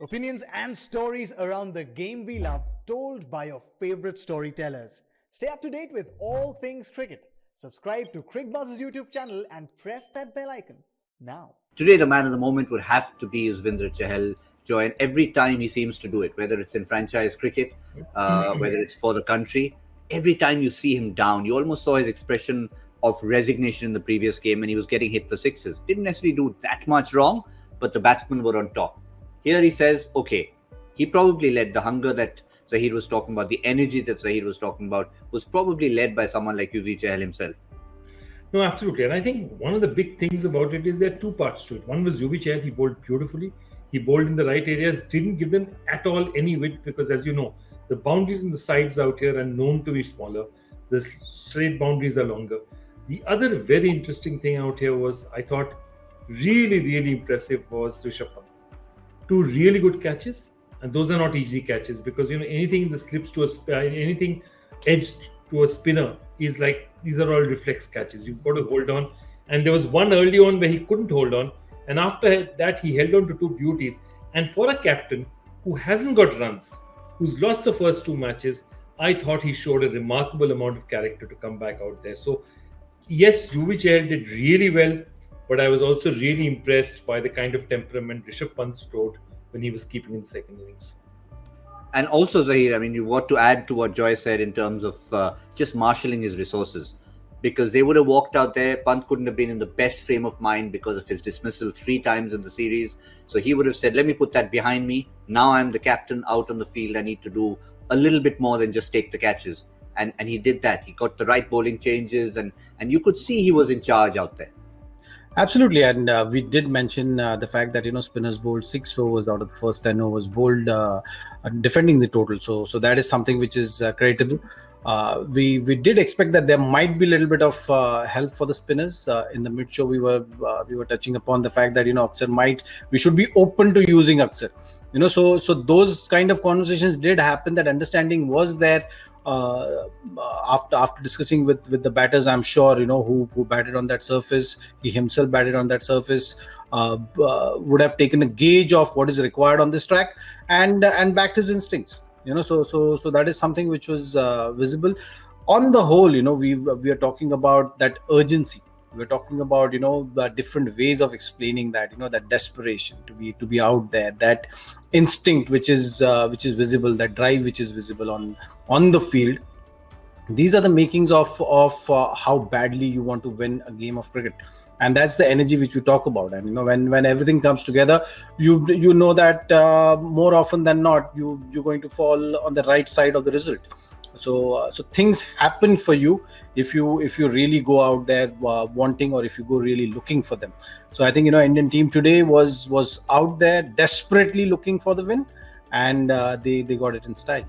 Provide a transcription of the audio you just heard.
Opinions and stories around the game we love, told by your favorite storytellers. Stay up to date with all things cricket. Subscribe to Cricbuzz's YouTube channel and press that bell icon now. Today, the man of the moment would have to be Yuzvendra Chahal. Joy, and every time he seems to do it, whether it's in franchise cricket, whether it's for the country, every time you see him down, you almost saw his expression of resignation in the previous game when he was getting hit for sixes. Didn't necessarily do that much wrong, but the batsmen were on top. Here he says, okay, he probably led the hunger that Zaheer was talking about, the energy that Zaheer was talking about, was probably led by someone like Yuzvendra Chahal himself. No, absolutely. And I think one of the big things about it is there are two parts to it. One was Yuvi Chahal, he bowled beautifully. He bowled in the right areas, didn't give them at all any width because, as you know, the boundaries in the sides out here are known to be smaller. The straight boundaries are longer. The other very interesting thing out here was, I thought, really impressive was Rishabh Pant. Two really good catches, and those are not easy catches because, you know, anything that slips to anything edged to a spinner is like, these are all reflex catches. You've got to hold on. And there was one early on where he couldn't hold on. And after that, he held on to two beauties. And for a captain who hasn't got runs, who's lost the first two matches, I thought he showed a remarkable amount of character to come back out there. So, yes, Yuvi Chahal did really well, but I was also really impressed by the kind of temperament Rishabh Pant showed when he was keeping in the second innings. And also, Zaheer, I mean, you've got to add to what Joy said in terms of just marshalling his resources. Because they would have walked out there. Pant couldn't have been in the best frame of mind because of his dismissal 3 times in the series. So he would have said, let me put that behind me. Now I'm the captain out on the field. I need to do a little bit more than just take the catches. And he did that. He got the right bowling changes. And you could see he was in charge out there. Absolutely, and we did mention the fact that, you know, spinners bowled 6 overs out of the first 10 overs, bowled defending the total. So that is something which is creditable. We did expect that there might be a little bit of help for the spinners. In the mid show, we were touching upon the fact that, you know, we should be open to using Akshar. You know, so those kind of conversations did happen. That understanding was there. After discussing with the batters, I'm sure, you know, who batted on that surface, he himself batted on that surface, would have taken a gauge of what is required on this track and backed his instincts. You know, so that is something which was visible. On the whole, you know, we are talking about that urgency. We're talking about, you know, the different ways of explaining that, you know, that desperation to be out there, that instinct which is visible, that drive which is visible on the field. These are the makings of how badly you want to win a game of cricket, and that's the energy which we talk about. And, you know, when everything comes together, you know that more often than not you're going to fall on the right side of the result. So things happen for you if you really go out there wanting, or if you go really looking for them. So I think, you know, Indian team today was out there desperately looking for the win, and they got it in style.